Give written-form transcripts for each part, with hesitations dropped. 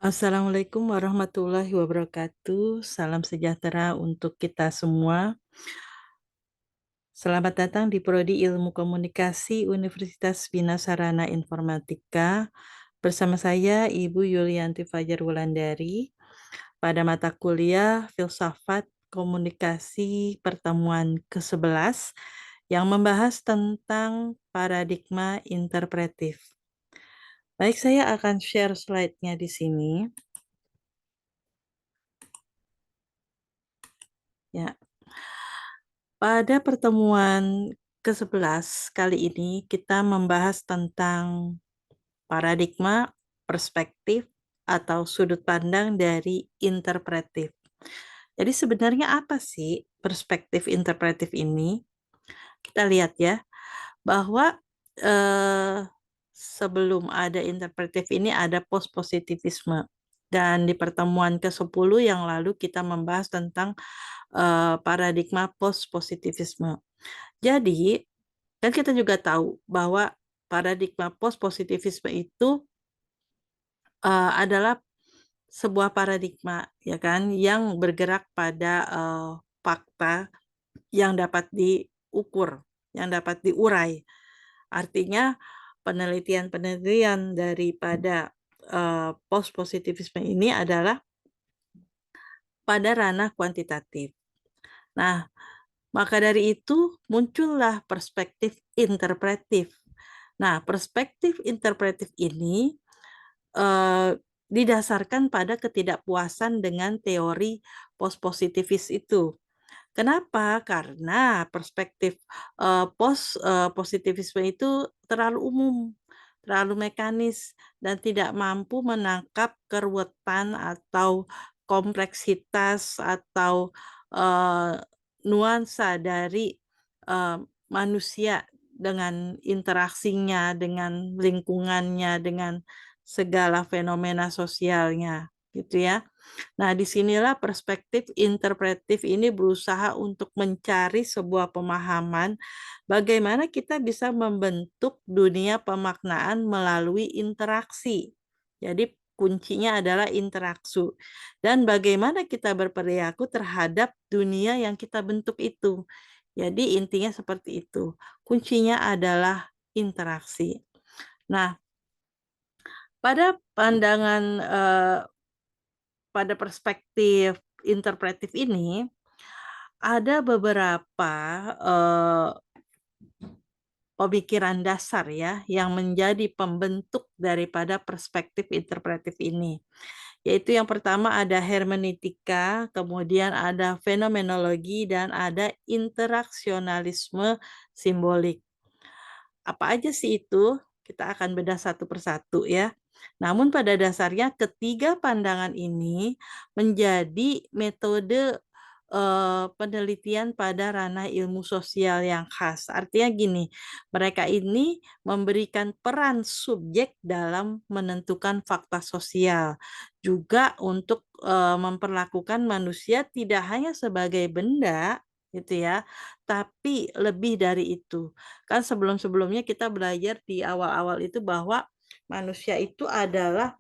Assalamualaikum warahmatullahi wabarakatuh. Salam sejahtera untuk kita semua. Selamat datang di Prodi Ilmu Komunikasi Universitas Bina Sarana Informatika. Bersama saya Ibu Yulianti Fajar Wulandari pada mata kuliah Filsafat Komunikasi pertemuan ke-11 yang membahas tentang paradigma interpretif. Baik, saya akan share slide-nya di sini. Ya, pada pertemuan ke-11 kali ini kita membahas tentang paradigma, perspektif, atau sudut pandang dari interpretif. Jadi sebenarnya apa sih perspektif interpretif ini? Kita lihat ya, bahwa eh, sebelum ada interpretif ini ada post-positivisme. Dan di pertemuan ke-10 yang lalu kita membahas tentang paradigma post-positivisme. Jadi, kan kita juga tahu bahwa paradigma post-positivisme itu adalah sebuah paradigma, ya kan, yang bergerak pada fakta yang dapat diukur, yang dapat diurai. Artinya, penelitian-penelitian daripada post-positivisme ini adalah pada ranah kuantitatif. Nah, maka dari itu muncullah perspektif interpretif. Nah, perspektif interpretif ini eh, didasarkan pada ketidakpuasan dengan teori post-positivis itu. Kenapa? Karena perspektif post-positivisme itu terlalu umum, terlalu mekanis, dan tidak mampu menangkap keruwetan atau kompleksitas atau eh, nuansa dari eh, manusia dengan interaksinya, dengan lingkungannya, dengan segala fenomena sosialnya, gitu ya. Nah, disinilah perspektif interpretif ini berusaha untuk mencari sebuah pemahaman bagaimana kita bisa membentuk dunia pemaknaan melalui interaksi. Jadi, kuncinya adalah interaksi. Dan bagaimana kita berperilaku terhadap dunia yang kita bentuk itu. Jadi, intinya seperti itu. Kuncinya adalah interaksi. Nah, pada pandangan pada perspektif interpretif ini ada beberapa eh, pemikiran dasar ya yang menjadi pembentuk daripada perspektif interpretif ini. Yaitu yang pertama ada hermeneutika, kemudian ada fenomenologi dan ada interaksionalisme simbolik. Apa aja sih itu? Kita akan bedah satu persatu ya. Namun pada dasarnya ketiga pandangan ini menjadi metode penelitian pada ranah ilmu sosial yang khas. Artinya gini, mereka ini memberikan peran subjek dalam menentukan fakta sosial, juga untuk memperlakukan manusia tidak hanya sebagai benda, gitu ya, tapi lebih dari itu. Kan sebelum-sebelumnya kita belajar di awal-awal itu bahwa manusia itu adalah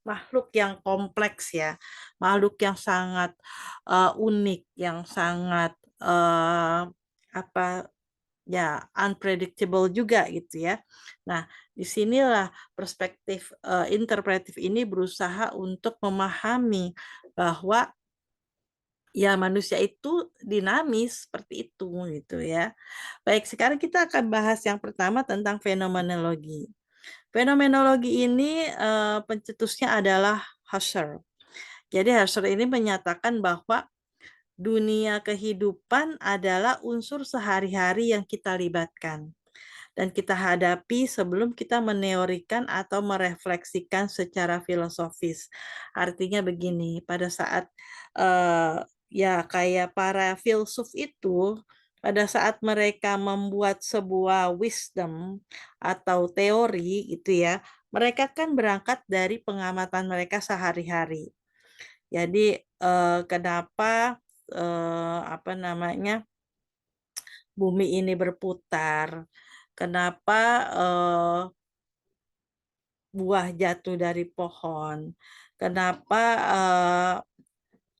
makhluk yang kompleks ya, makhluk yang sangat unik, yang sangat apa ya unpredictable juga gitu ya. Nah, disinilah perspektif interpretif ini berusaha untuk memahami bahwa ya manusia itu dinamis seperti itu gitu ya. Baik, sekarang kita akan bahas yang pertama tentang fenomenologi. Fenomenologi ini pencetusnya adalah Husserl. Jadi Husserl ini menyatakan bahwa dunia kehidupan adalah unsur sehari-hari yang kita libatkan dan kita hadapi sebelum kita meneorikan atau merefleksikan secara filosofis. Artinya begini, pada saat ya kayak para filsuf itu, pada saat mereka membuat sebuah wisdom atau teori gitu ya, mereka kan berangkat dari pengamatan mereka sehari-hari. Jadi kenapa apa namanya bumi ini berputar? Kenapa buah jatuh dari pohon, kenapa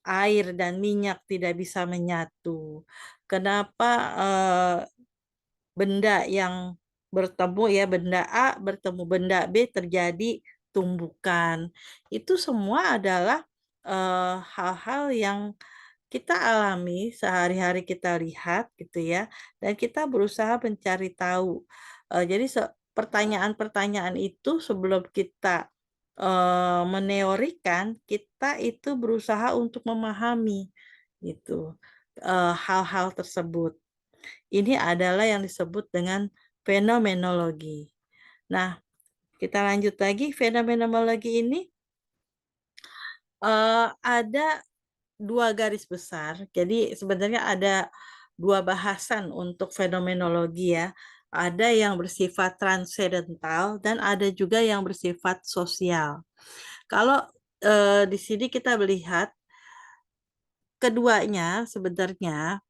air dan minyak tidak bisa menyatu, kenapa benda yang bertemu ya, benda A bertemu benda B terjadi tumbukan. Itu semua adalah hal-hal yang kita alami sehari-hari, kita lihat gitu ya, dan kita berusaha mencari tahu. Jadi pertanyaan-pertanyaan itu sebelum kita meneorikan, kita itu berusaha untuk memahami gitu hal-hal tersebut. Ini adalah yang disebut dengan fenomenologi. Nah, kita lanjut lagi. Fenomenologi ini ada dua garis besar. Jadi sebenarnya ada dua bahasan untuk fenomenologi ya. Ada yang bersifat transendental dan ada juga yang bersifat sosial. Kalau di sini kita melihat keduanya sebenarnya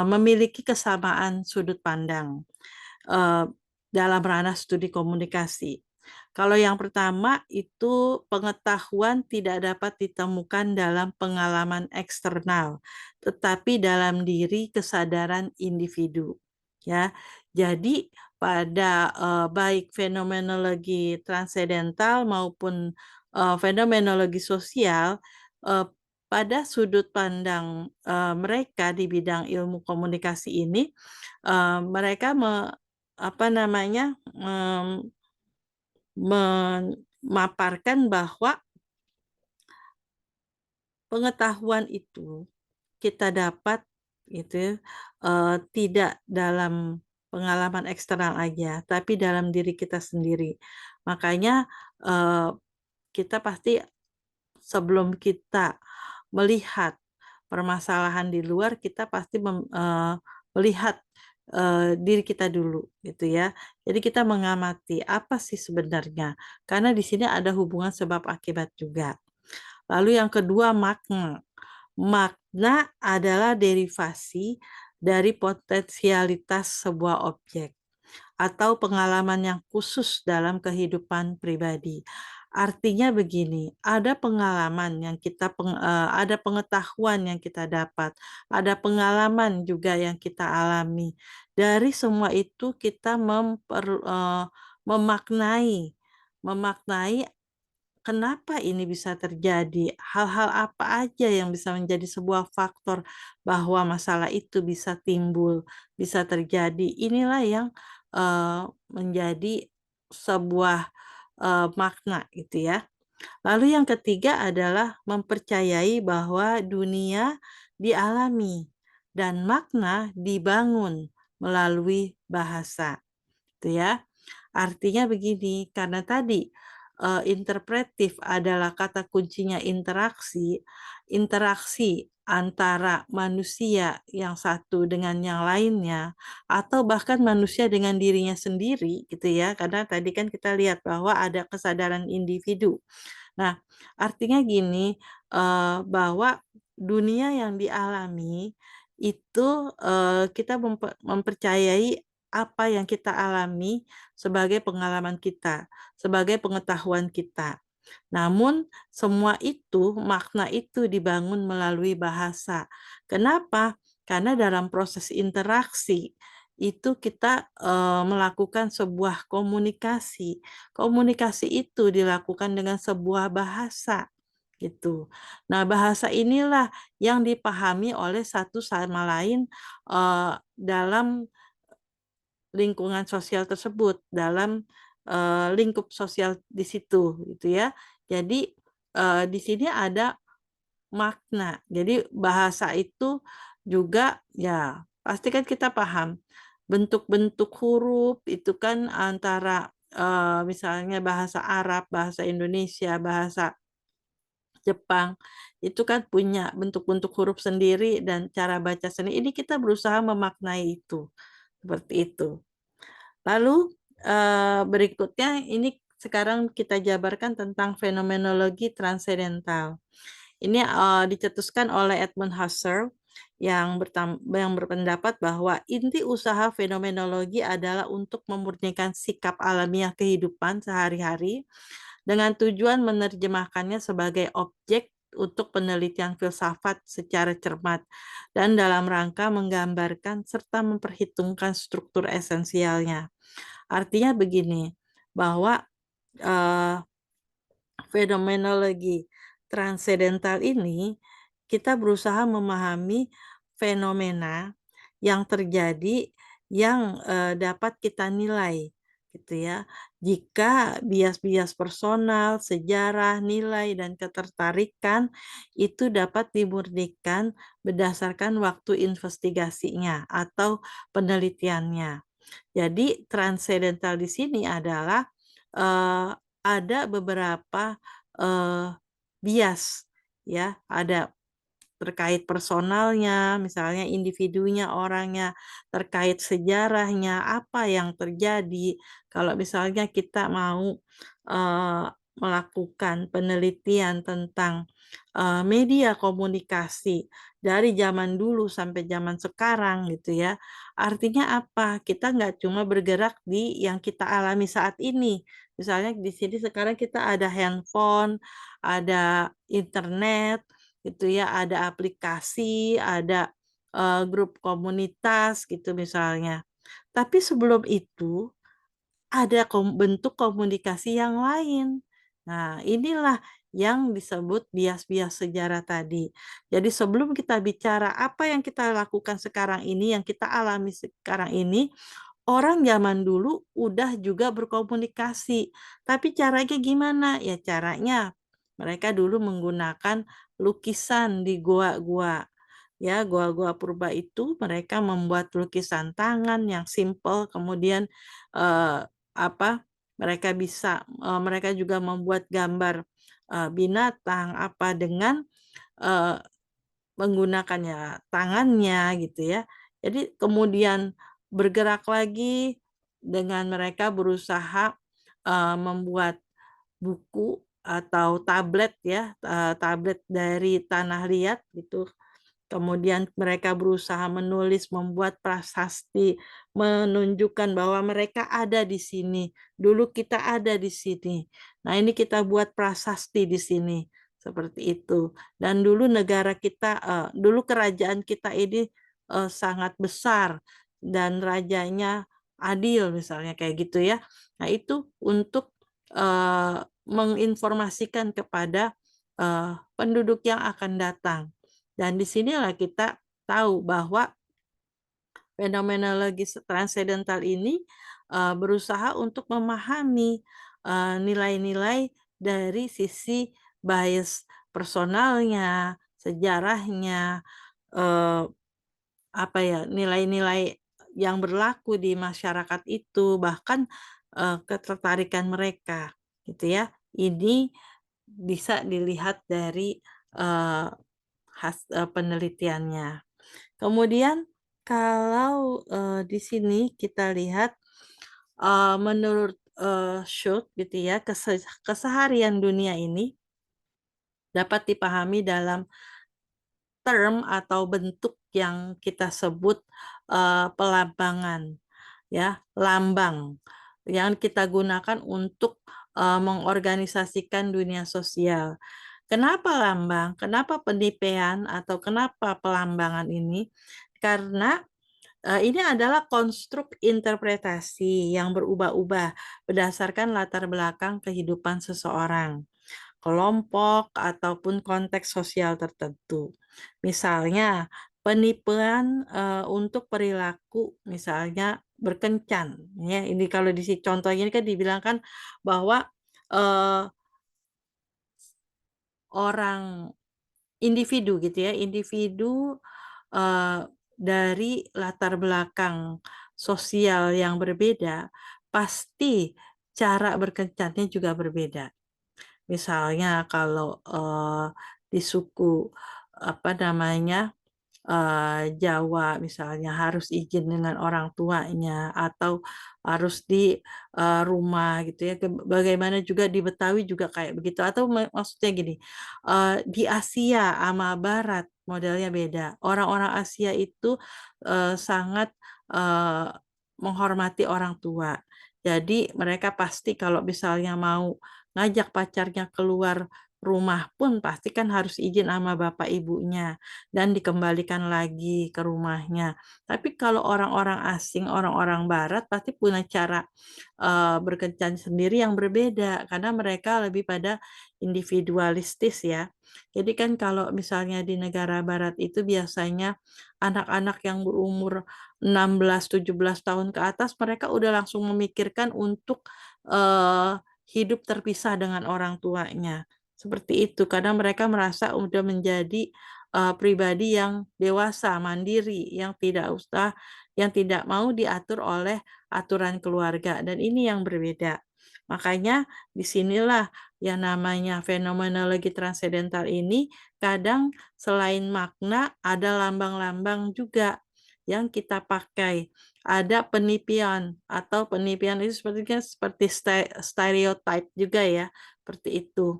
memiliki kesamaan sudut pandang dalam ranah studi komunikasi. Kalau yang pertama itu pengetahuan tidak dapat ditemukan dalam pengalaman eksternal, tetapi dalam diri kesadaran individu. Ya, jadi pada baik fenomenologi transendental maupun fenomenologi sosial, eh, pada sudut pandang mereka di bidang ilmu komunikasi ini, mereka apa namanya, memaparkan bahwa pengetahuan itu kita dapat gitu, tidak dalam pengalaman eksternal aja, tapi dalam diri kita sendiri. Makanya, kita pasti sebelum kita melihat permasalahan di luar, kita pasti melihat diri kita dulu gitu ya. Jadi kita mengamati apa sih sebenarnya, karena di sini ada hubungan sebab akibat juga. Lalu yang kedua makna. Makna adalah derivasi dari potensialitas sebuah objek atau pengalaman yang khusus dalam kehidupan pribadi. Artinya begini, ada pengalaman yang ada pengetahuan yang kita dapat, ada pengalaman juga yang kita alami. Dari semua itu kita memaknai, memaknai kenapa ini bisa terjadi, hal-hal apa aja yang bisa menjadi sebuah faktor bahwa masalah itu bisa timbul, bisa terjadi. Inilah yang menjadi sebuah makna gitu ya. Lalu yang ketiga adalah mempercayai bahwa dunia dialami dan makna dibangun melalui bahasa, gitu ya. Artinya begini, karena tadi interpretif adalah kata kuncinya interaksi, interaksi antara manusia yang satu dengan yang lainnya, atau bahkan manusia dengan dirinya sendiri, gitu ya. Karena tadi kan kita lihat bahwa ada kesadaran individu. Nah, artinya gini, bahwa dunia yang dialami itu, kita mempercayai apa yang kita alami sebagai pengalaman kita, sebagai pengetahuan kita. Namun semua itu, makna itu dibangun melalui bahasa. Kenapa? Karena dalam proses interaksi itu kita melakukan sebuah komunikasi. Komunikasi itu dilakukan dengan sebuah bahasa gitu. Nah, bahasa inilah yang dipahami oleh satu sama lain dalam lingkungan sosial tersebut, dalam lingkup sosial di situ gitu ya. Jadi di sini ada makna. Jadi bahasa itu juga ya pasti kan kita paham bentuk-bentuk huruf itu kan antara misalnya bahasa Arab, bahasa Indonesia, bahasa Jepang itu kan punya bentuk-bentuk huruf sendiri dan cara baca sendiri. Ini kita berusaha memaknai itu seperti itu. Lalu berikutnya ini sekarang kita jabarkan tentang fenomenologi transendental. Ini dicetuskan oleh Edmund Husserl yang berpendapat bahwa inti usaha fenomenologi adalah untuk memurnikan sikap alamiah kehidupan sehari-hari dengan tujuan menerjemahkannya sebagai objek untuk penelitian filsafat secara cermat dan dalam rangka menggambarkan serta memperhitungkan struktur esensialnya. Artinya begini, bahwa eh, fenomenologi transendental ini kita berusaha memahami fenomena yang terjadi yang dapat kita nilai gitu ya. Jika bias-bias personal, sejarah, nilai dan ketertarikan itu dapat dimurnikan berdasarkan waktu investigasinya atau penelitiannya. Jadi transendental di sini adalah ada beberapa eh, bias ya, ada terkait personalnya, misalnya individunya, orangnya, terkait sejarahnya, apa yang terjadi. Kalau misalnya kita mau melakukan penelitian tentang media komunikasi dari zaman dulu sampai zaman sekarang gitu ya. Artinya apa? Kita nggak cuma bergerak di yang kita alami saat ini. Misalnya di sini sekarang kita ada handphone, ada internet, gitu ya, ada aplikasi, ada grup komunitas gitu misalnya. Tapi sebelum itu ada bentuk komunikasi yang lain. Nah, inilah yang disebut bias-bias sejarah tadi. Jadi sebelum kita bicara apa yang kita lakukan sekarang ini, yang kita alami sekarang ini, orang zaman dulu udah juga berkomunikasi. Tapi caranya gimana? Ya caranya mereka dulu menggunakan lukisan di goa-goa. Ya, goa-goa purba itu mereka membuat lukisan tangan yang simple, kemudian eh, apa? Mereka juga membuat gambar binatang apa dengan eh, menggunakannya tangannya gitu ya. Jadi kemudian bergerak lagi dengan mereka berusaha membuat buku atau tablet ya, tablet dari tanah liat gitu. Kemudian mereka berusaha menulis, membuat prasasti, menunjukkan bahwa mereka ada di sini. Dulu kita ada di sini. Nah, ini kita buat prasasti di sini. Seperti itu. Dan dulu negara kita, dulu kerajaan kita ini sangat besar dan rajanya adil misalnya kayak gitu ya. Nah, itu untuk menginformasikan kepada penduduk yang akan datang. Dan disinilah kita tahu bahwa fenomenologi transendental ini berusaha untuk memahami nilai-nilai dari sisi bias personalnya, sejarahnya, eh, apa ya, nilai-nilai yang berlaku di masyarakat itu, bahkan ketertarikan mereka, gitu ya. Ini bisa dilihat dari eh, penelitiannya. Kemudian kalau di sini kita lihat menurut Schultz gitu ya, keseharian dunia ini dapat dipahami dalam term atau bentuk yang kita sebut pelambangan ya, lambang yang kita gunakan untuk mengorganisasikan dunia sosial. Kenapa lambang? Kenapa penipaian atau kenapa pelambangan ini? Karena ini adalah konstruk interpretasi yang berubah-ubah berdasarkan latar belakang kehidupan seseorang, kelompok, ataupun konteks sosial tertentu. Misalnya, penipuan untuk perilaku, misalnya berkencan. Ya, ini kalau di contoh ini kan dibilangkan bahwa eh, orang individu gitu ya, individu eh, dari latar belakang sosial yang berbeda, pasti cara berkencannya juga berbeda. Misalnya kalau di suku apa namanya Jawa misalnya harus izin dengan orang tuanya atau harus di rumah gitu ya. Bagaimana juga di Betawi juga kayak begitu atau maksudnya gini, di Asia sama Barat modelnya beda. Orang-orang Asia itu sangat eh, menghormati orang tua. Jadi mereka pasti kalau misalnya mau ngajak pacarnya keluar rumah pun pasti kan harus izin sama bapak ibunya dan dikembalikan lagi ke rumahnya. Tapi kalau orang-orang asing, orang-orang barat pasti punya cara berkencan sendiri yang berbeda karena mereka lebih pada individualistis ya. Jadi kan kalau misalnya di negara barat itu biasanya anak-anak yang berumur 16, 17 tahun ke atas mereka udah langsung memikirkan untuk hidup terpisah dengan orang tuanya. Seperti itu, karena mereka merasa udah menjadi pribadi yang dewasa, mandiri, yang tidak mau diatur oleh aturan keluarga, dan ini yang berbeda. Makanya disinilah yang namanya fenomenologi transendental ini kadang selain makna ada lambang-lambang juga yang kita pakai. Ada penipian atau penipian itu seperti stereotype juga ya, seperti itu.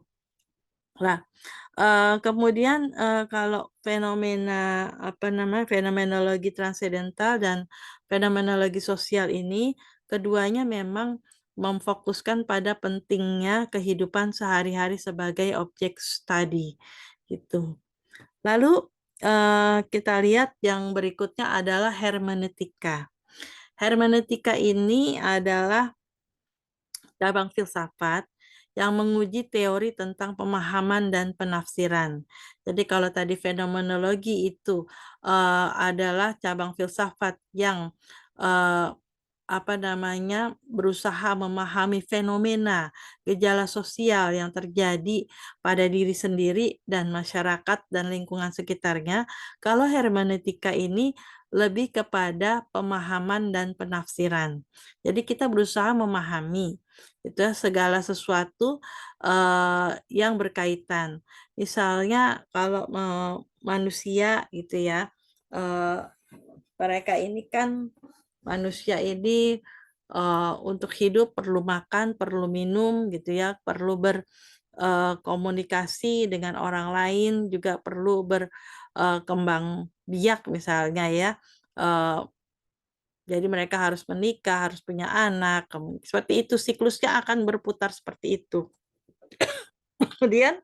Nah, kemudian, kalau fenomenologi transendental dan fenomenologi sosial ini, keduanya memang memfokuskan pada pentingnya kehidupan sehari-hari sebagai objek studi, gitu. Lalu, kita lihat yang berikutnya adalah hermeneutika. Hermeneutika ini adalah cabang filsafat yang menguji teori tentang pemahaman dan penafsiran. Jadi kalau tadi fenomenologi itu adalah cabang filsafat yang eh, berusaha memahami fenomena gejala sosial yang terjadi pada diri sendiri dan masyarakat dan lingkungan sekitarnya. Kalau hermeneutika ini lebih kepada pemahaman dan penafsiran. Jadi kita berusaha memahami itu segala sesuatu yang berkaitan. Misalnya kalau manusia gitu ya, eh, mereka ini kan manusia ini untuk hidup perlu makan, perlu minum gitu ya, perlu berkomunikasi dengan orang lain, juga perlu berkembang biak misalnya ya. Eh, jadi mereka harus menikah, harus punya anak, seperti itu siklusnya akan berputar seperti itu. Kemudian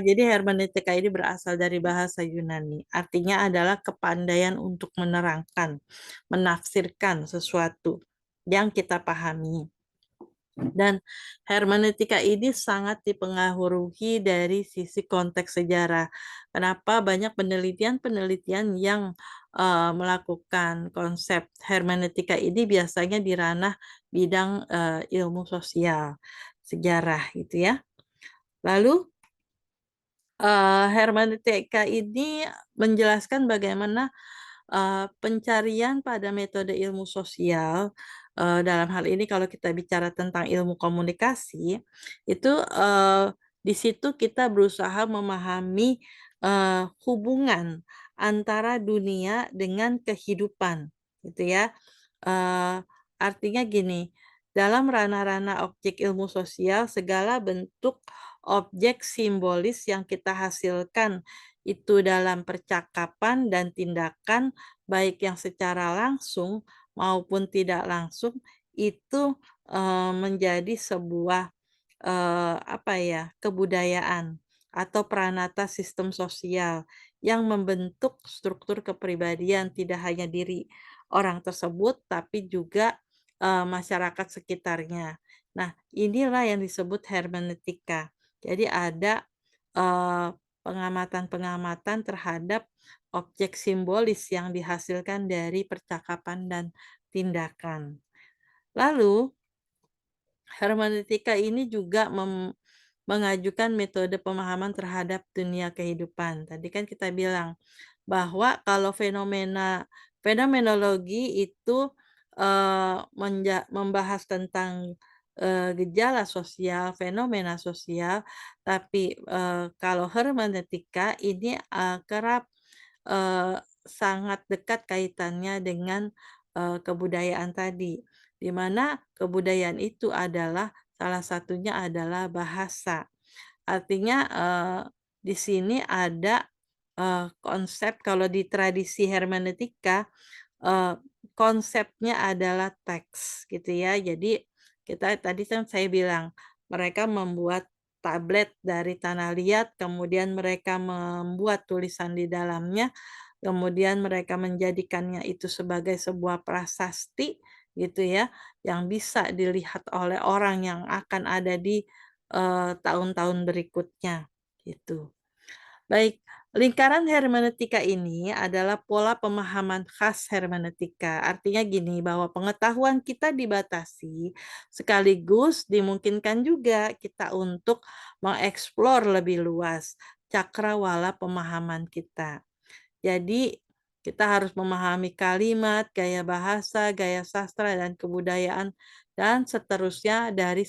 jadi hermeneutika ini berasal dari bahasa Yunani. Artinya adalah kepandaian untuk menerangkan, menafsirkan sesuatu yang kita pahami. Dan hermeneutika ini sangat dipengaruhi dari sisi konteks sejarah. Kenapa banyak penelitian-penelitian yang melakukan konsep hermeneutika ini biasanya di ranah bidang ilmu sosial, sejarah gitu ya. Lalu hermeneutika ini menjelaskan bagaimana pencarian pada metode ilmu sosial, dalam hal ini kalau kita bicara tentang ilmu komunikasi, itu di situ kita berusaha memahami hubungan antara dunia dengan kehidupan, gitu ya. Artinya gini, dalam ranah-ranah objek ilmu sosial, segala bentuk objek simbolis yang kita hasilkan itu dalam percakapan dan tindakan, baik yang secara langsung maupun tidak langsung, itu menjadi sebuah kebudayaan atau peranata sistem sosial yang membentuk struktur kepribadian tidak hanya diri orang tersebut, tapi juga masyarakat sekitarnya. Nah, inilah yang disebut hermeneutika. Jadi ada eh, pengamatan-pengamatan terhadap objek simbolis yang dihasilkan dari percakapan dan tindakan. Lalu, hermeneutika ini juga mengajukan metode pemahaman terhadap dunia kehidupan. Tadi kan kita bilang bahwa kalau fenomenologi itu membahas tentang gejala sosial, fenomena sosial, tapi kalau hermeneutika ini kerap sangat dekat kaitannya dengan kebudayaan tadi, di mana kebudayaan itu adalah salah satunya adalah bahasa. Artinya di sini ada konsep kalau di tradisi hermeneutika konsepnya adalah teks gitu ya. Jadi tadi kan saya bilang, mereka membuat tablet dari tanah liat, kemudian mereka membuat tulisan di dalamnya, kemudian mereka menjadikannya itu sebagai sebuah prasasti gitu ya, yang bisa dilihat oleh orang yang akan ada di, tahun-tahun berikutnya, gitu. Baik, lingkaran hermeneutika ini adalah pola pemahaman khas hermeneutika. Artinya gini, bahwa pengetahuan kita dibatasi, sekaligus dimungkinkan juga kita untuk mengeksplor lebih luas cakrawala pemahaman kita. Jadi, kita harus memahami kalimat, gaya bahasa, gaya sastra, dan kebudayaan, dan seterusnya dari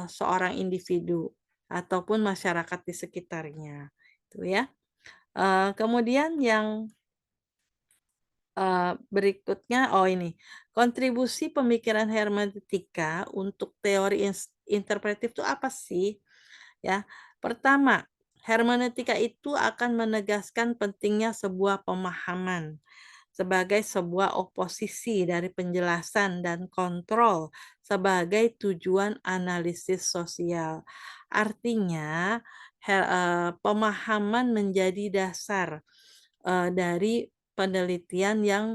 seorang individu ataupun masyarakat di sekitarnya, itu ya. Kemudian yang, berikutnya, oh ini, kontribusi pemikiran hermeneutika untuk teori interpretif itu apa sih? Ya, pertama, hermeneutika itu akan menegaskan pentingnya sebuah pemahaman sebagai sebuah oposisi dari penjelasan dan kontrol sebagai tujuan analisis sosial. Artinya, pemahaman menjadi dasar dari penelitian yang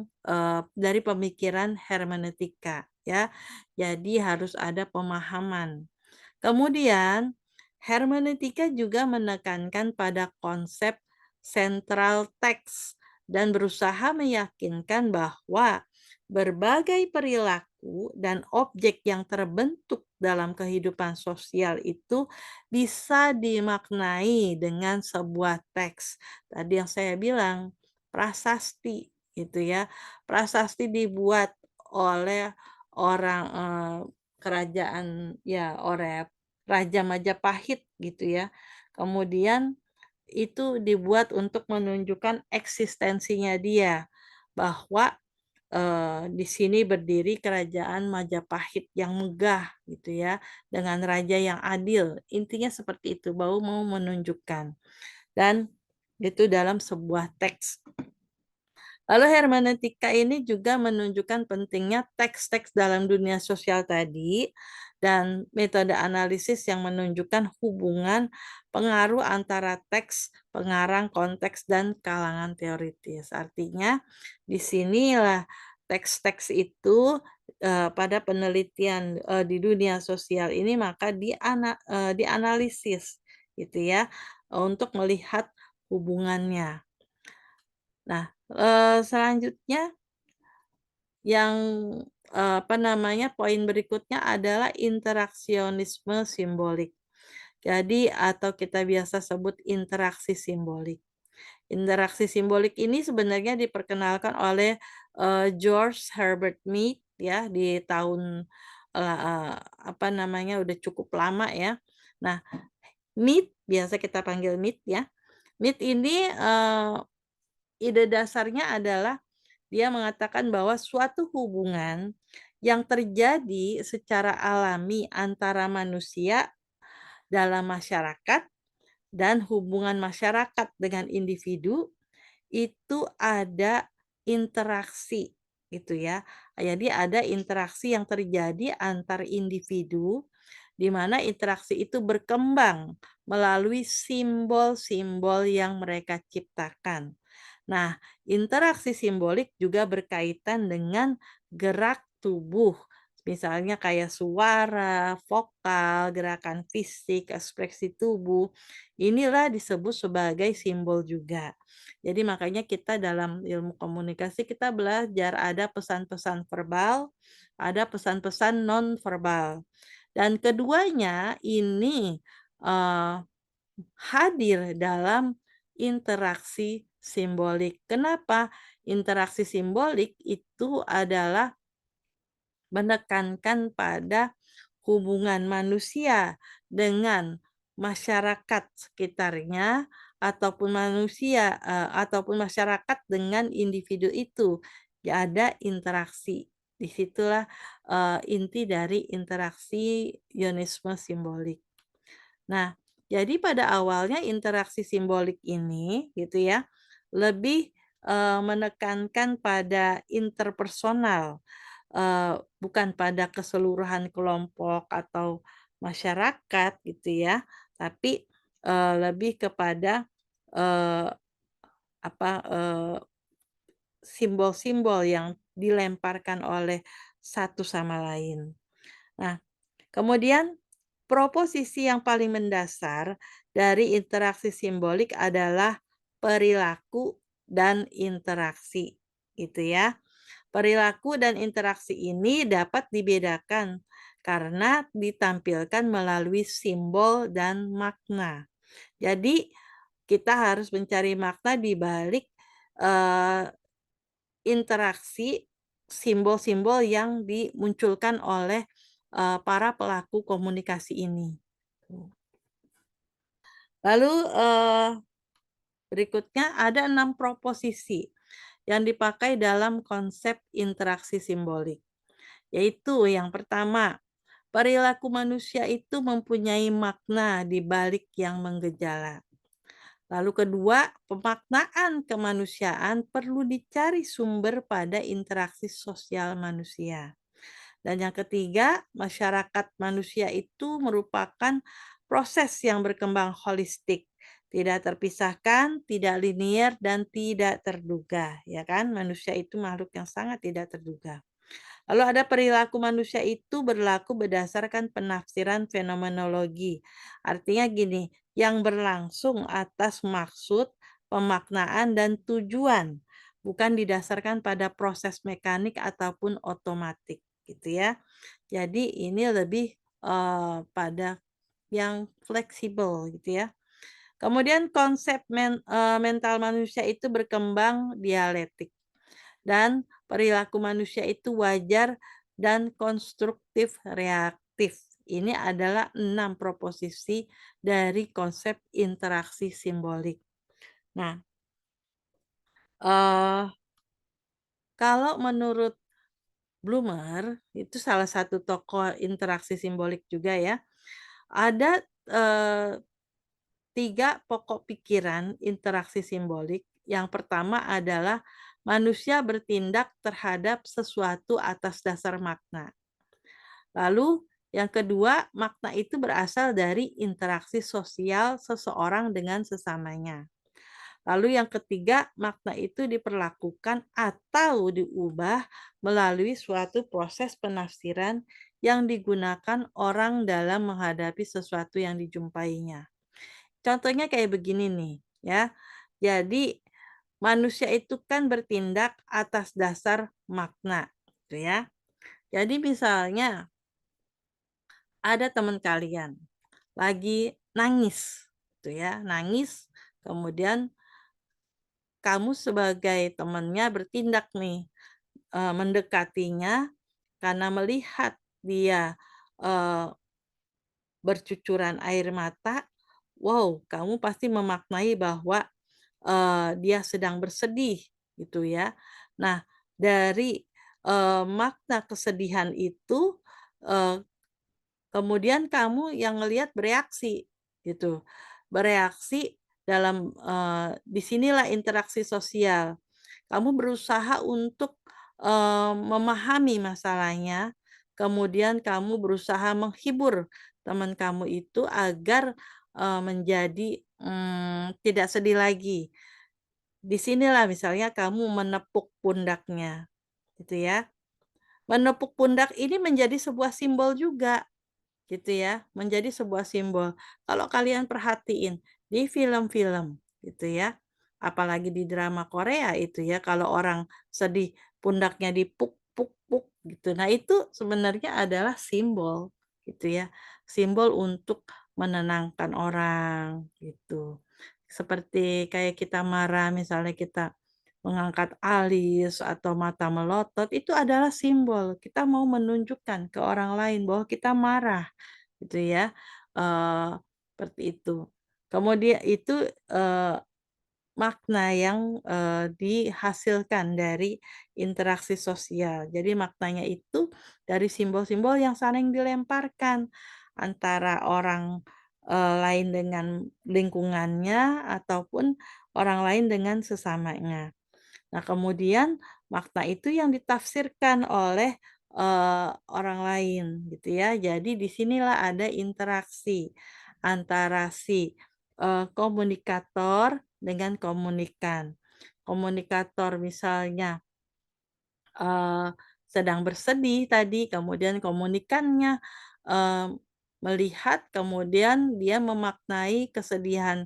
dari pemikiran hermeneutika ya. Jadi harus ada pemahaman. Kemudian, hermeneutika juga menekankan pada konsep central text dan berusaha meyakinkan bahwa berbagai perilaku dan objek yang terbentuk dalam kehidupan sosial itu bisa dimaknai dengan sebuah teks. Tadi yang saya bilang, prasasti gitu ya. Prasasti dibuat oleh orang kerajaan ya oleh Raja Majapahit gitu ya. Kemudian itu dibuat untuk menunjukkan eksistensinya dia, bahwa, di sini berdiri kerajaan Majapahit yang megah gitu ya, dengan raja yang adil. Intinya seperti itu, bahwa mau menunjukkan dan itu dalam sebuah teks. Lalu hermeneutika ini juga menunjukkan pentingnya teks-teks dalam dunia sosial tadi dan metode analisis yang menunjukkan hubungan pengaruh antara teks, pengarang, konteks, dan kalangan teoritis. Artinya di sinilah teks-teks itu pada penelitian di dunia sosial ini maka dianalisis gitu ya untuk melihat hubungannya. Nah, selanjutnya yang, apa namanya, poin berikutnya adalah interaksionisme simbolik. Jadi atau kita biasa sebut interaksi simbolik. Interaksi simbolik ini sebenarnya diperkenalkan oleh, George Herbert Mead ya di tahun, apa namanya, udah cukup lama ya. Nah, Mead, biasa kita panggil Mead ya. Mead ini, ide dasarnya adalah dia mengatakan bahwa suatu hubungan yang terjadi secara alami antara manusia dalam masyarakat dan hubungan masyarakat dengan individu itu ada interaksi gitu ya. Jadi ada interaksi yang terjadi antar individu di mana interaksi itu berkembang melalui simbol-simbol yang mereka ciptakan. Nah, interaksi simbolik juga berkaitan dengan gerak tubuh. Misalnya kayak suara, vokal, gerakan fisik, ekspresi tubuh. Inilah disebut sebagai simbol juga. Jadi makanya kita dalam ilmu komunikasi kita belajar ada pesan-pesan verbal, ada pesan-pesan non verbal. Dan keduanya ini eh, hadir dalam interaksi simbolik. Kenapa? Interaksi simbolik itu adalah menekankan pada hubungan manusia dengan masyarakat sekitarnya ataupun ataupun masyarakat dengan individu itu. Ya ada interaksi. Disitulah inti dari interaksi ionisme simbolik. Nah, jadi pada awalnya interaksi simbolik ini gitu ya, lebih, menekankan pada interpersonal, bukan pada keseluruhan kelompok atau masyarakat gitu ya, tapi, lebih kepada, eee, apa, simbol-simbol yang dilemparkan oleh satu sama lain. Nah, kemudian proposisi yang paling mendasar dari interaksi simbolik adalah perilaku dan interaksi, gitu ya. Perilaku dan interaksi ini dapat dibedakan karena ditampilkan melalui simbol dan makna. Jadi, kita harus mencari makna di balik eh, interaksi simbol-simbol yang dimunculkan oleh para pelaku komunikasi ini. Lalu berikutnya ada 6 proposisi yang dipakai dalam konsep interaksi simbolik. Yaitu yang pertama, perilaku manusia itu mempunyai makna di balik yang menggejala. Lalu kedua, pemaknaan kemanusiaan perlu dicari sumber pada interaksi sosial manusia. Dan yang ketiga, masyarakat manusia itu merupakan proses yang berkembang holistik, tidak terpisahkan, tidak linier, dan tidak terduga. Ya kan, manusia itu makhluk yang sangat tidak terduga. Lalu ada perilaku manusia itu berlaku berdasarkan penafsiran fenomenologi. Artinya gini, yang berlangsung atas maksud, pemaknaan, dan tujuan, bukan didasarkan pada proses mekanik ataupun otomatik, gitu ya. Jadi ini lebih pada yang fleksibel gitu ya. Kemudian konsep mental manusia itu berkembang dialektik. Dan perilaku manusia itu wajar dan konstruktif reaktif. Ini adalah 6 proposisi dari konsep interaksi simbolik. Nah, eee, kalau menurut Blumer, itu salah satu tokoh interaksi simbolik juga ya, ada, 3 pokok pikiran interaksi simbolik. Yang pertama adalah manusia bertindak terhadap sesuatu atas dasar makna. Lalu yang kedua, makna itu berasal dari interaksi sosial seseorang dengan sesamanya. Lalu yang ketiga, makna itu diperlakukan atau diubah melalui suatu proses penafsiran yang digunakan orang dalam menghadapi sesuatu yang dijumpainya. Contohnya kayak begini nih, ya. Jadi manusia itu kan bertindak atas dasar makna, gitu ya. Jadi misalnya ada teman kalian lagi nangis, gitu ya, nangis, kemudian kamu sebagai temannya bertindak nih, mendekatinya karena melihat dia, eee, bercucuran air mata, wow, kamu pasti memaknai bahwa, dia sedang bersedih, gitu ya. Nah, dari, makna kesedihan itu, eee kemudian kamu yang ngelihat bereaksi, gitu. Bereaksi dalam, di sinilah interaksi sosial. Kamu berusaha untuk, memahami masalahnya, kemudian kamu berusaha menghibur teman kamu itu agar, menjadi, tidak sedih lagi. Di sinilah misalnya kamu menepuk pundaknya, gitu ya. Menepuk pundak ini menjadi sebuah simbol juga. Gitu ya, menjadi sebuah simbol. Kalau kalian perhatiin di film-film gitu ya, apalagi di drama Korea itu ya, kalau orang sedih pundaknya dipuk puk puk gitu. Nah, itu sebenarnya adalah simbol gitu ya, simbol untuk menenangkan orang gitu. Seperti kayak kita marah misalnya kita mengangkat alis atau mata melotot, itu adalah simbol kita mau menunjukkan ke orang lain bahwa kita marah. Gitu ya, seperti itu. Kemudian itu, makna yang, dihasilkan dari interaksi sosial. Jadi maknanya itu dari simbol-simbol yang saling dilemparkan antara orang, lain dengan lingkungannya ataupun orang lain dengan sesamanya. Nah, kemudian makna itu yang ditafsirkan oleh, orang lain gitu ya. Jadi di sinilah ada interaksi antara si, komunikator dengan komunikan. Komunikator misalnya eee, sedang bersedih tadi, kemudian komunikannya, eee, melihat, kemudian dia memaknai kesedihan,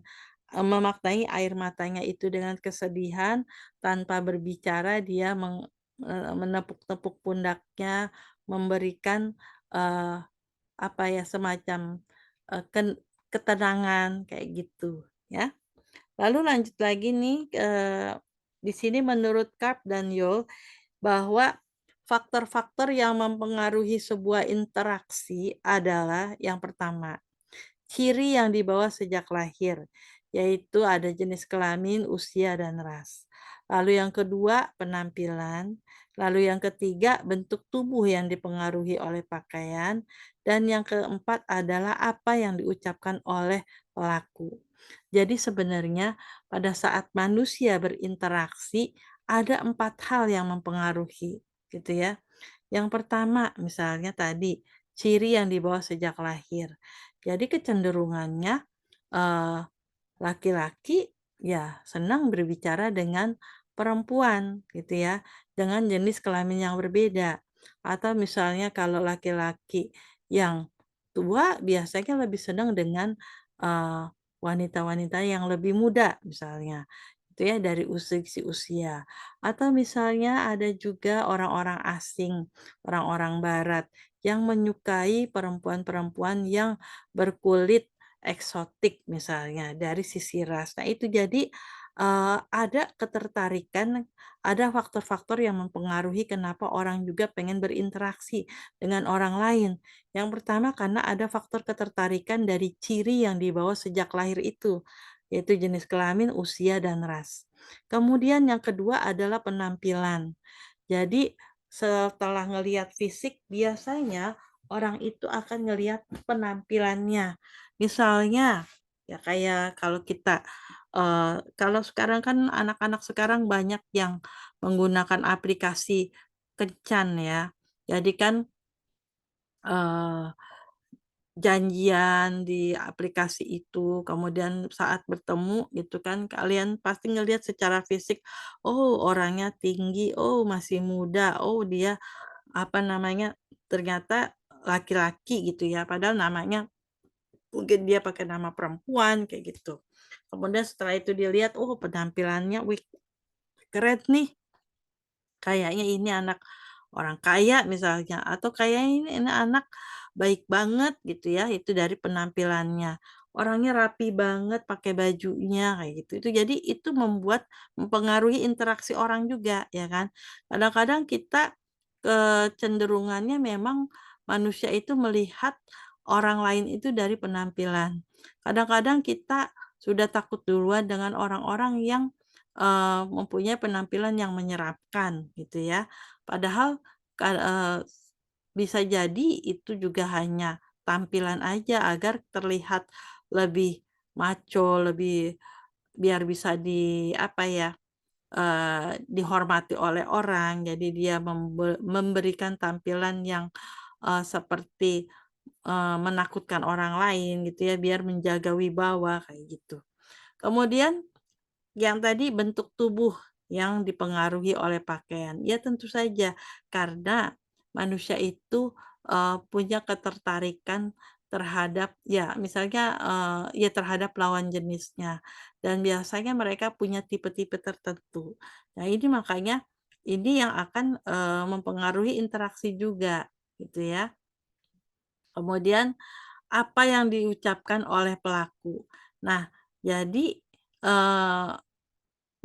memaknai air matanya itu dengan kesedihan, tanpa berbicara dia menepuk-tepuk pundaknya, memberikan, eee, apa ya, semacam, ketenangan, kayak gitu, ya. Lalu lanjut lagi nih, di sini menurut Karp dan Yole bahwa faktor-faktor yang mempengaruhi sebuah interaksi adalah yang pertama, ciri yang dibawa sejak lahir, yaitu ada jenis kelamin, usia, dan ras. Lalu yang kedua, penampilan. Lalu yang ketiga, bentuk tubuh yang dipengaruhi oleh pakaian. Dan yang keempat adalah apa yang diucapkan oleh pelaku. Jadi sebenarnya pada saat manusia berinteraksi, ada 4 hal yang mempengaruhi, gitu ya. Yang pertama, misalnya tadi, ciri yang dibawa sejak lahir. Jadi kecenderungannya, eee, laki-laki ya senang berbicara dengan perempuan gitu ya, dengan jenis kelamin yang berbeda. Atau misalnya kalau laki-laki yang tua biasanya lebih senang dengan, eee, wanita-wanita yang lebih muda misalnya, itu ya dari segi usia. Atau misalnya ada juga orang-orang asing, orang-orang barat yang menyukai perempuan-perempuan yang berkulit eksotik misalnya dari sisi ras. Nah itu jadi, ada ketertarikan, ada faktor-faktor yang mempengaruhi kenapa orang juga pengen berinteraksi dengan orang lain. Yang pertama karena ada faktor ketertarikan dari ciri yang dibawa sejak lahir itu, yaitu jenis kelamin, usia, dan ras. Kemudian yang kedua adalah penampilan. Jadi setelah ngelihat fisik biasanya orang itu akan ngelihat penampilannya. Misalnya, ya kayak kalau kita, kalau sekarang kan anak-anak sekarang banyak yang menggunakan aplikasi kencan ya. Jadi kan, eee, janjian di aplikasi itu, kemudian saat bertemu gitu kan kalian pasti ngelihat secara fisik, oh orangnya tinggi, oh masih muda, oh dia apa namanya, ternyata laki-laki gitu ya, padahal namanya mungkin dia pakai nama perempuan kayak gitu. Kemudian setelah itu dilihat, oh penampilannya, wih keren nih, kayaknya ini anak orang kaya misalnya, atau kayaknya ini anak baik banget gitu ya, itu dari penampilannya. Orangnya rapi banget pakai bajunya kayak gitu. Itu jadi itu mempengaruhi interaksi orang juga ya kan. Kadang-kadang kita kecenderungannya memang manusia itu melihat orang lain itu dari penampilan. Kadang-kadang kita sudah takut duluan dengan orang-orang yang mempunyai penampilan yang menyeramkan gitu ya. Padahal bisa jadi itu juga hanya tampilan aja agar terlihat lebih macho, lebih biar bisa apa ya, dihormati oleh orang. Jadi dia memberikan tampilan yang, seperti, menakutkan orang lain gitu ya, biar menjaga wibawa kayak gitu. Kemudian yang tadi bentuk tubuh yang dipengaruhi oleh pakaian. Ya tentu saja, karena manusia itu, punya ketertarikan terhadap ya misalnya, ya terhadap lawan jenisnya dan biasanya mereka punya tipe-tipe tertentu. Nah ini makanya, ini yang akan, mempengaruhi interaksi juga, gitu ya. Kemudian apa yang diucapkan oleh pelaku. Nah, jadi, eee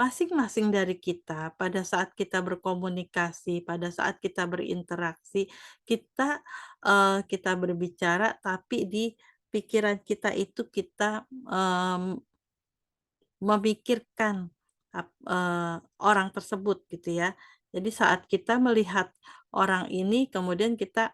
masing-masing dari kita pada saat kita berkomunikasi, pada saat kita berinteraksi, kita berbicara tapi di pikiran kita itu kita, memikirkan orang tersebut gitu ya. Jadi saat kita melihat orang ini kemudian kita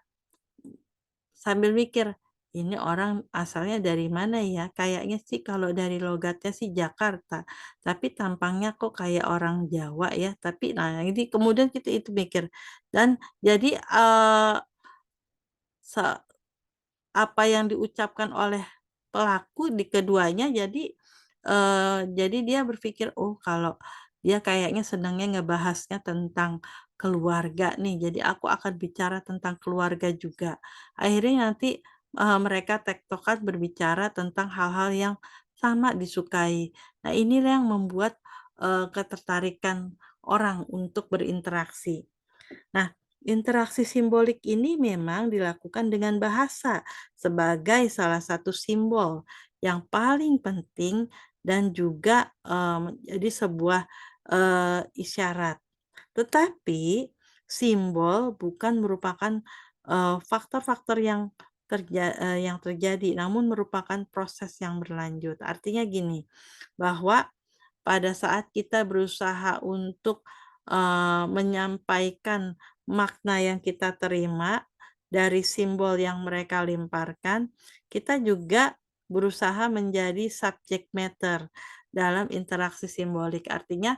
sambil mikir, ini orang asalnya dari mana ya? Kayaknya sih kalau dari logatnya sih Jakarta, tapi tampangnya kok kayak orang Jawa ya, tapi nah ini kemudian kita itu mikir dan jadi, se apa yang diucapkan oleh pelaku di keduanya jadi dia berpikir, "Oh kalau dia kayaknya senangnya ngebahasnya tentang keluarga nih, jadi aku akan bicara tentang keluarga juga." Akhirnya nanti, mereka tektokan berbicara tentang hal-hal yang sama disukai. Nah inilah yang membuat, ketertarikan orang untuk berinteraksi. Nah, interaksi simbolik ini memang dilakukan dengan bahasa sebagai salah satu simbol yang paling penting dan juga menjadi sebuah isyarat. Tetapi simbol bukan merupakan faktor-faktor yang terjadi, namun merupakan proses yang berlanjut. Artinya gini, bahwa pada saat kita berusaha untuk, menyampaikan makna yang kita terima dari simbol yang mereka lemparkan, kita juga berusaha menjadi subject matter dalam interaksi simbolik. Artinya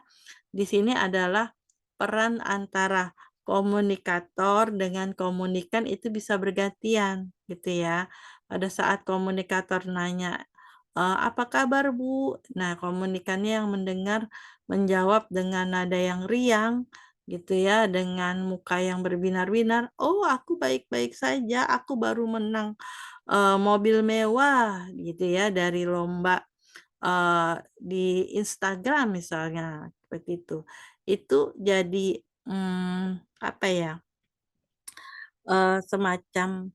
di sini adalah peran antara komunikator dengan komunikan itu bisa bergantian gitu ya. Pada saat komunikator nanya, "Apa kabar Bu?" Nah, komunikannya yang mendengar menjawab dengan nada yang riang gitu ya, dengan muka yang berbinar-binar, "Oh, aku baik-baik saja, aku baru menang, mobil mewah," gitu ya, dari lomba di Instagram misalnya, seperti itu. Itu jadi, apa ya, semacam,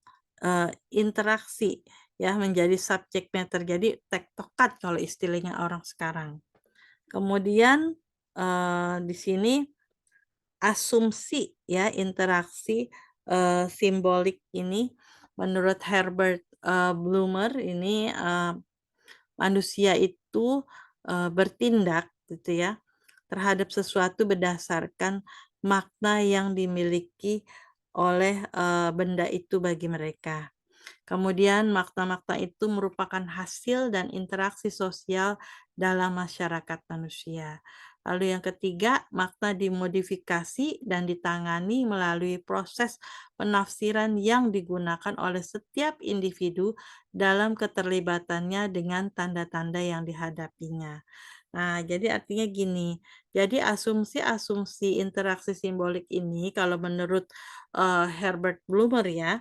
interaksi ya, menjadi subject matter, jadi tektokan kalau istilahnya orang sekarang. Kemudian, di sini asumsi ya, interaksi, simbolik ini menurut Herbert, Blumer ini, manusia itu, bertindak gitu ya, terhadap sesuatu berdasarkan makna yang dimiliki oleh, benda itu bagi mereka. Kemudian makna-makna itu merupakan hasil dan interaksi sosial dalam masyarakat manusia. Lalu yang ketiga, makna dimodifikasi dan ditangani melalui proses penafsiran yang digunakan oleh setiap individu dalam keterlibatannya dengan tanda-tanda yang dihadapinya. Nah, jadi artinya gini, jadi asumsi-asumsi interaksi simbolik ini kalau menurut Herbert Blumer ya,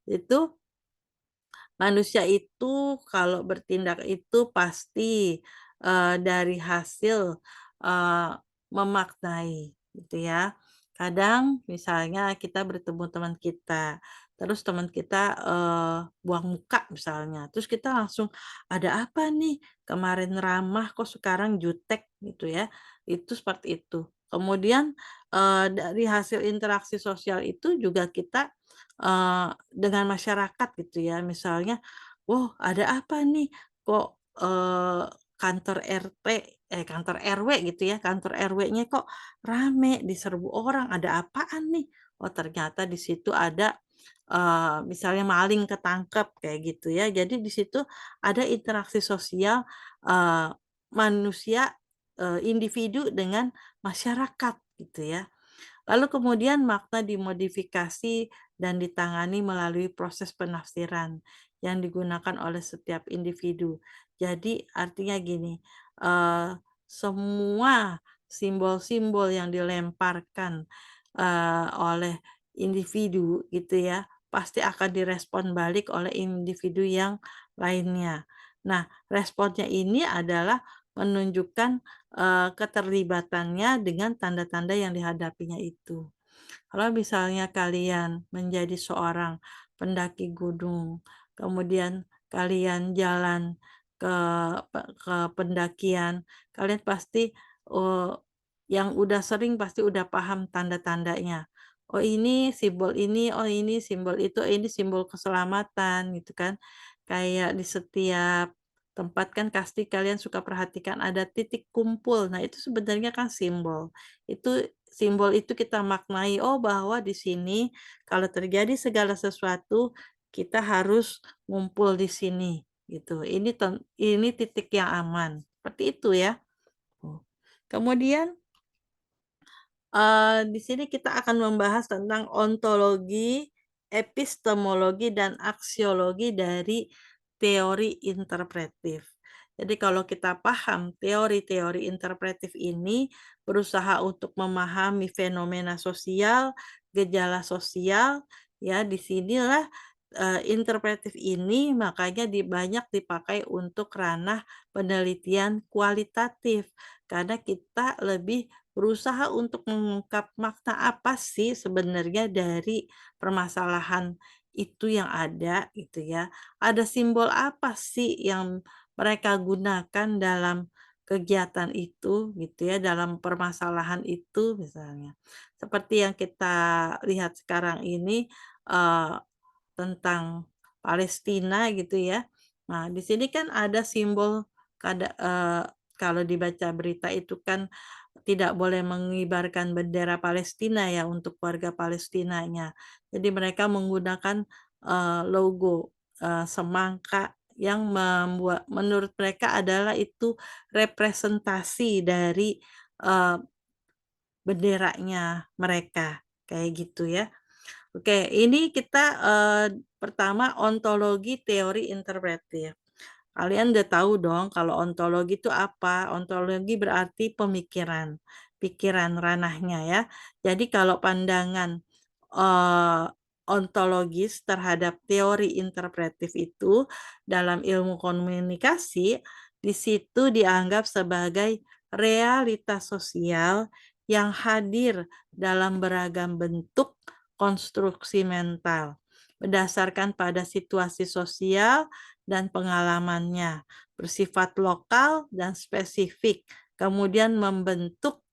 itu manusia itu kalau bertindak itu pasti, dari hasil, eee, memaknai gitu ya. Kadang misalnya kita bertemu teman kita, terus teman kita, buang muka misalnya, terus kita langsung, "Ada apa nih? Kemarin ramah kok sekarang jutek?" Gitu ya. Itu seperti itu. Kemudian, dari hasil interaksi sosial itu juga kita dengan masyarakat gitu ya, misalnya, "Wow, ada apa nih? Kok, kantor RT kantor RW gitu ya, kantor RW-nya kok rame, diserbu orang, ada apaan nih?" Oh, ternyata di situ ada, misalnya maling ketangkep, kayak gitu ya. Jadi di situ ada interaksi sosial, eee, manusia, individu dengan masyarakat gitu ya. Lalu kemudian makna dimodifikasi dan ditangani melalui proses penafsiran yang digunakan oleh setiap individu. Jadi artinya gini, semua simbol-simbol yang dilemparkan, oleh individu gitu ya, pasti akan direspon balik oleh individu yang lainnya. Nah, responnya ini adalah menunjukkan keterlibatannya dengan tanda-tanda yang dihadapinya itu. Kalau misalnya kalian menjadi seorang pendaki gunung, kemudian kalian jalan ke ke pendakian, kalian pasti, eee, yang udah sering pasti udah paham tanda-tandanya. Oh ini simbol ini, oh ini simbol itu, oh ini simbol keselamatan gitu kan. Kayak di setiap tempat kan pasti kalian suka perhatikan ada titik kumpul. Nah itu sebenarnya kan simbol. Simbol itu kita maknai, oh bahwa di sini kalau terjadi segala sesuatu kita harus ngumpul di sini, gitu. Ini titik yang aman, seperti itu ya. Oh. Kemudian di sini kita akan membahas tentang ontologi, epistemologi, dan aksiologi dari teori interpretif. Jadi kalau kita paham teori-teori interpretif ini berusaha untuk memahami fenomena sosial, gejala sosial, ya di sinilah interpretif ini makanya banyak dipakai untuk ranah penelitian kualitatif karena kita lebih berusaha untuk mengungkap makna apa sih sebenarnya dari permasalahan itu yang ada gitu ya. Ada simbol apa sih yang mereka gunakan dalam kegiatan itu gitu ya, dalam permasalahan itu misalnya. Seperti yang kita lihat sekarang ini eh, tentang Palestina gitu ya. Nah, di sini kan ada simbol kalau dibaca berita itu kan tidak boleh mengibarkan bendera Palestina ya untuk warga Palestinanya. Jadi mereka menggunakan, logo, semangka yang menurut mereka adalah itu representasi dari, eee, benderanya mereka, kayak gitu ya. Oke, ini kita, pertama ontologi teori interpretif. Kalian udah tahu dong kalau ontologi itu apa? Ontologi berarti pemikiran, pikiran ranahnya ya. Jadi kalau pandangan eee, ontologis terhadap teori interpretif itu dalam ilmu komunikasi, di situ dianggap sebagai realitas sosial yang hadir dalam beragam bentuk konstruksi mental, berdasarkan pada situasi sosial dan pengalamannya, bersifat lokal dan spesifik, kemudian membentuk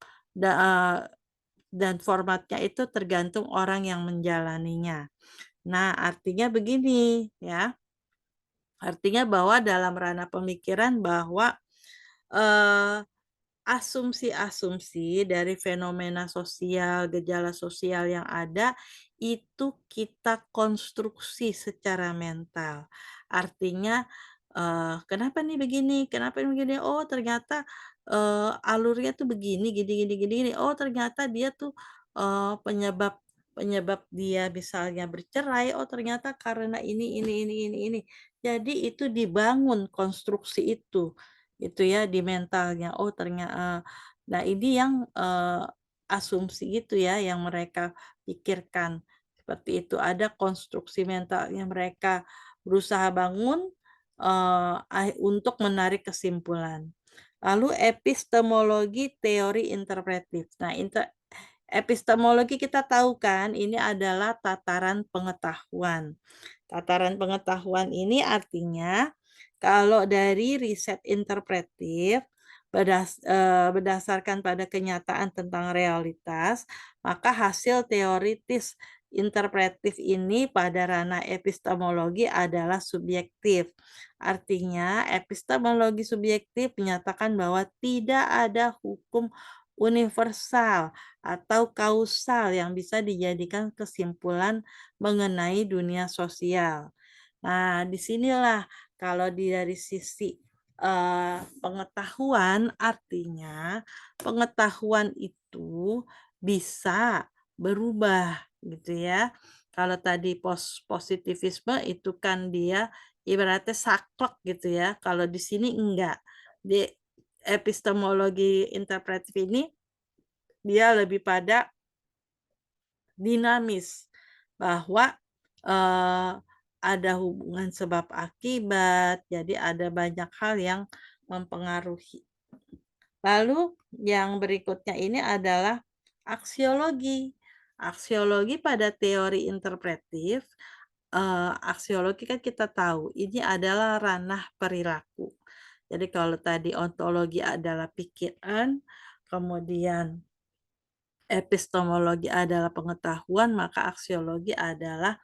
dan formatnya itu tergantung orang yang menjalaninya. Nah, artinya begini ya, artinya bahwa dalam ranah pemikiran bahwa, eee asumsi-asumsi dari fenomena sosial, gejala sosial yang ada, itu kita konstruksi secara mental. Artinya, "Kenapa nih begini? Kenapa nih begini? Oh ternyata, alurnya tuh begini, gini gini gini gini. Oh ternyata dia tuh, penyebab penyebab dia misalnya bercerai, oh ternyata karena ini." Jadi itu dibangun konstruksi itu. Itu ya di mentalnya, oh nah ini yang, asumsi gitu ya yang mereka pikirkan, seperti itu. Ada konstruksi mental yang mereka berusaha bangun, untuk menarik kesimpulan. Lalu epistemologi teori interpretif. Nah epistemologi kita tahu kan ini adalah tataran pengetahuan. Tataran pengetahuan ini artinya kalau dari riset interpretif berdasarkan pada kenyataan tentang realitas, maka hasil teoritis interpretif ini pada ranah epistemologi adalah subjektif. Artinya, epistemologi subjektif menyatakan bahwa tidak ada hukum universal atau kausal yang bisa dijadikan kesimpulan mengenai dunia sosial. Nah, disinilah kalau dari sisi pengetahuan, artinya pengetahuan itu bisa berubah gitu ya. Kalau tadi positivisme itu kan dia ibaratnya saklek gitu ya, kalau di sini enggak. Di epistemologi interpretif ini dia lebih pada dinamis, bahwa, eee, ada hubungan sebab akibat, jadi ada banyak hal yang mempengaruhi. Lalu yang berikutnya ini adalah aksiologi. Aksiologi pada teori interpretif, aksiologi kan kita tahu ini adalah ranah perilaku. Jadi kalau tadi ontologi adalah pikiran, kemudian epistemologi adalah pengetahuan, maka aksiologi adalah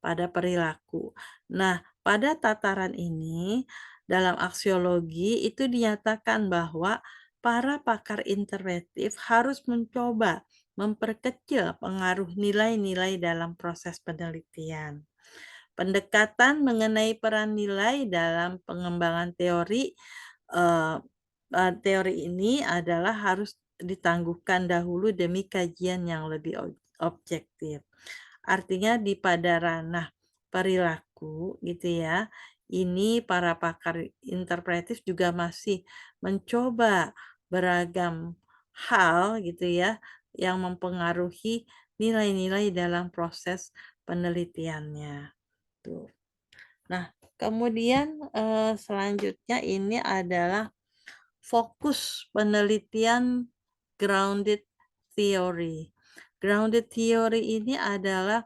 pada perilaku. Nah, pada tataran ini, dalam aksiologi itu dinyatakan bahwa para pakar interpretif harus mencoba memperkecil pengaruh nilai-nilai dalam proses penelitian. Pendekatan mengenai peran nilai dalam pengembangan teori, eee teori ini adalah harus ditangguhkan dahulu demi kajian yang lebih objektif. Artinya pada ranah perilaku gitu ya, ini para pakar interpretif juga masih mencoba beragam hal gitu ya, yang mempengaruhi nilai-nilai dalam proses penelitiannya, tuh. Nah, kemudian, selanjutnya ini adalah fokus penelitian grounded theory. Grounded theory ini adalah,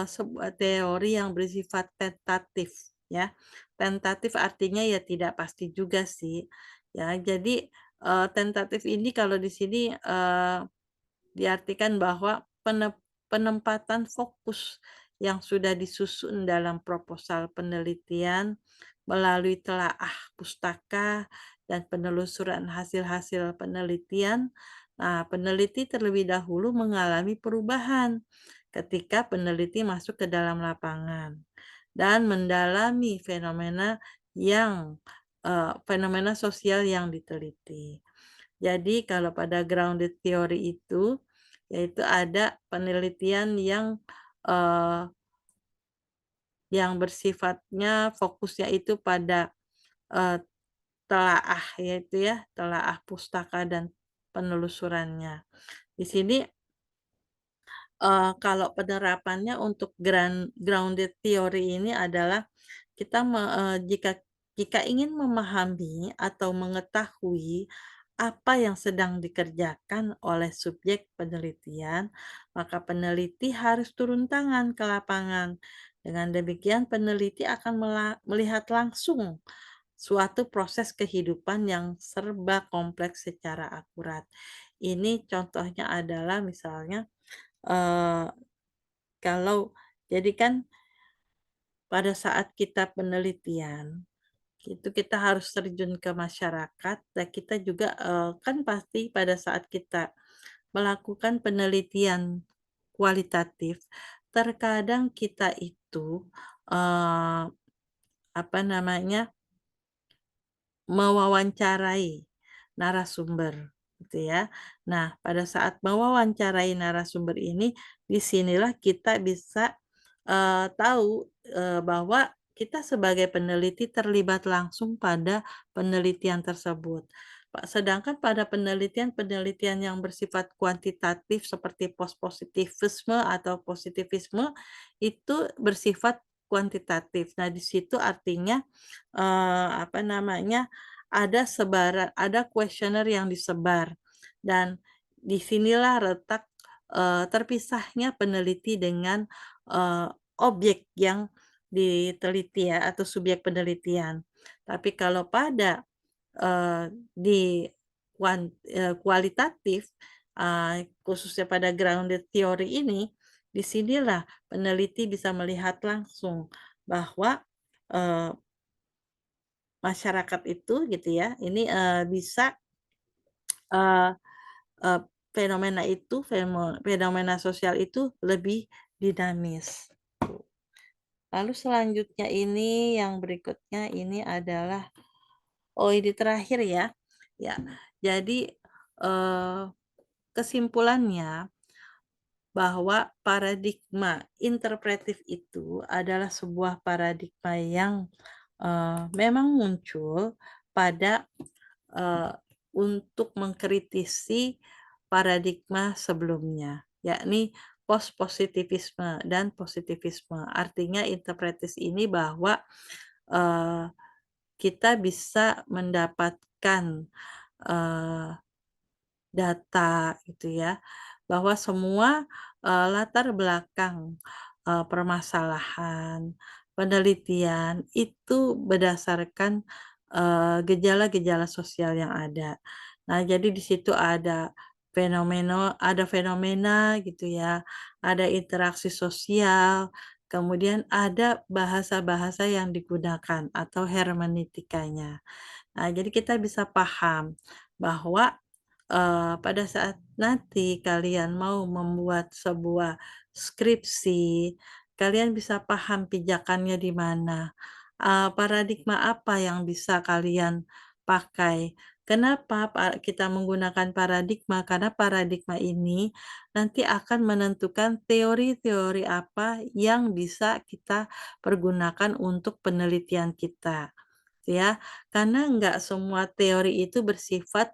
sebuah teori yang bersifat tentatif ya. Tentatif artinya ya tidak pasti juga sih, ya. Jadi, tentatif ini kalau di sini, diartikan bahwa penempatan fokus yang sudah disusun dalam proposal penelitian melalui telaah pustaka dan penelusuran hasil-hasil penelitian. Nah, peneliti terlebih dahulu mengalami perubahan ketika peneliti masuk ke dalam lapangan dan mendalami fenomena sosial yang diteliti. Jadi kalau pada grounded theory itu, yaitu ada penelitian yang bersifatnya fokusnya itu pada, eee, telaah yaitu ya, telaah pustaka dan penelusurannya. Di sini, kalau penerapannya untuk grounded theory ini adalah kita jika ingin memahami atau mengetahui apa yang sedang dikerjakan oleh subjek penelitian, maka peneliti harus turun tangan ke lapangan. Dengan demikian, peneliti akan melihat langsung suatu proses kehidupan yang serba kompleks secara akurat. Ini contohnya adalah misalnya, eee, kalau jadi kan pada saat kita penelitian, itu kita harus terjun ke masyarakat dan kita juga, kan pasti pada saat kita melakukan penelitian kualitatif, terkadang kita itu, eee, apa namanya, mewawancarai narasumber, gitu ya. Nah, pada saat mewawancarai narasumber ini, disinilah kita bisa, tahu, bahwa kita sebagai peneliti terlibat langsung pada penelitian tersebut. Sedangkan pada penelitian-penelitian yang bersifat kuantitatif seperti positivisme atau positivisme, itu bersifat kuantitatif. Nah, di situ artinya, apa namanya, ada kuesioner yang disebar dan disinilah letak, terpisahnya peneliti dengan, eee, objek yang diteliti ya atau subjek penelitian. Tapi kalau pada, di kualitatif, khususnya pada grounded theory ini, disinilah peneliti bisa melihat langsung bahwa, eee masyarakat itu gitu ya, ini, bisa, eee eee, fenomena sosial itu lebih dinamis. Lalu selanjutnya ini yang berikutnya ini adalah ini terakhir ya. Ya, jadi, eee, kesimpulannya bahwa paradigma interpretif itu adalah sebuah paradigma yang, memang muncul pada untuk mengkritisi paradigma sebelumnya, yakni positivisme dan positivisme. Artinya interpretis ini bahwa, eee, kita bisa mendapatkan, eee, data gitu ya, bahwa semua, latar belakang, permasalahan, penelitian itu berdasarkan, gejala-gejala sosial yang ada. Nah, jadi di situ ada fenomena gitu ya, ada interaksi sosial, kemudian ada bahasa-bahasa yang digunakan atau hermeneutikanya. Nah, jadi kita bisa paham bahwa, pada saat nanti kalian mau membuat sebuah skripsi kalian bisa paham pijakannya di mana, paradigma apa yang bisa kalian pakai. Kenapa kita menggunakan paradigma? Karena paradigma ini nanti akan menentukan teori-teori apa yang bisa kita pergunakan untuk penelitian kita, ya. Karena nggak semua teori itu bersifat,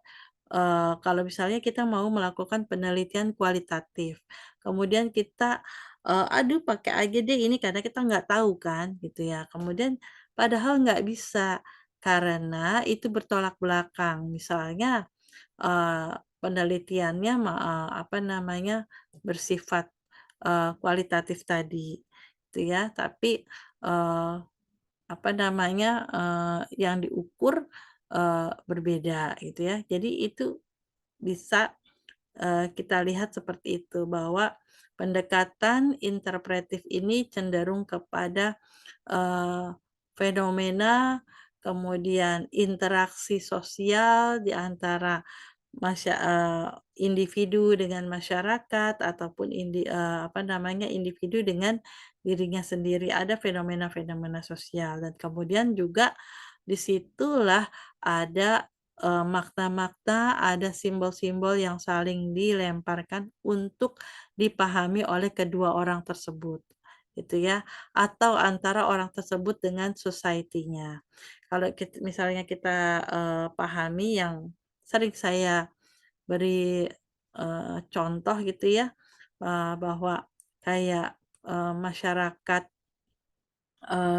kalau misalnya kita mau melakukan penelitian kualitatif, kemudian kita, "Aduh pakai aja deh ini," karena kita nggak tahu kan, gitu ya. Kemudian padahal nggak bisa, karena itu bertolak belakang. Misalnya, penelitiannya apa namanya, bersifat, kualitatif tadi, gitu ya, tapi, eee apa namanya, yang diukur, berbeda gitu ya. Jadi itu bisa, kita lihat seperti itu, bahwa pendekatan interpretif ini cenderung kepada, eee, fenomena, kemudian interaksi sosial di antara individu dengan masyarakat ataupun apa namanya, individu dengan dirinya sendiri. Ada fenomena-fenomena sosial dan kemudian juga disitulah ada, makna-makna, ada simbol-simbol yang saling dilemparkan untuk dipahami oleh kedua orang tersebut, gitu ya, atau antara orang tersebut dengan society-nya. Kalau misalnya kita, pahami yang sering saya beri, contoh gitu ya, bahwa kayak, masyarakat,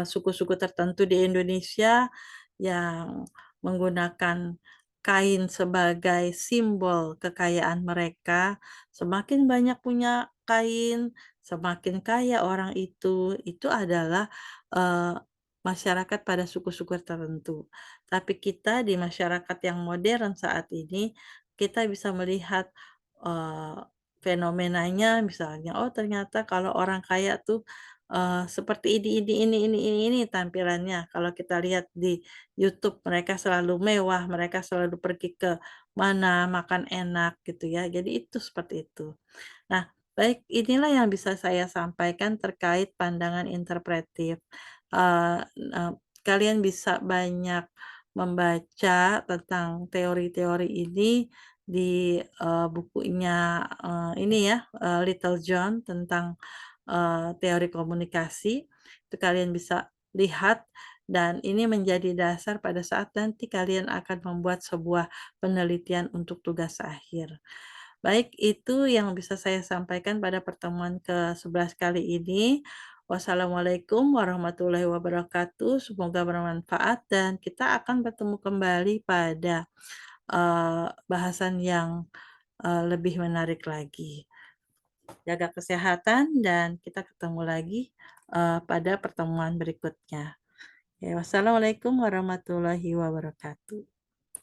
suku-suku tertentu di Indonesia yang menggunakan kain sebagai simbol kekayaan mereka. Semakin banyak punya kain, semakin kaya orang itu adalah, eee, masyarakat pada suku-suku tertentu. Tapi kita di masyarakat yang modern saat ini, kita bisa melihat, eee, fenomenanya misalnya, oh ternyata kalau orang kaya tuh seperti ini tampilannya. Kalau kita lihat di YouTube mereka selalu mewah, mereka selalu pergi ke mana, makan enak gitu ya. Jadi itu seperti itu. Nah, baik inilah yang bisa saya sampaikan terkait pandangan interpretif. Eee eee, Kalian bisa banyak membaca tentang teori-teori ini di, bukunya, ini ya, Little John tentang, teori komunikasi. Itu kalian bisa lihat dan ini menjadi dasar pada saat nanti kalian akan membuat sebuah penelitian untuk tugas akhir. Baik, itu yang bisa saya sampaikan pada pertemuan ke-11 kali ini. Wassalamualaikum warahmatullahi wabarakatuh. Semoga bermanfaat dan kita akan bertemu kembali pada, bahasan yang, lebih menarik lagi. Jaga kesehatan dan kita ketemu lagi, pada pertemuan berikutnya. Ya, wassalamualaikum warahmatullahi wabarakatuh.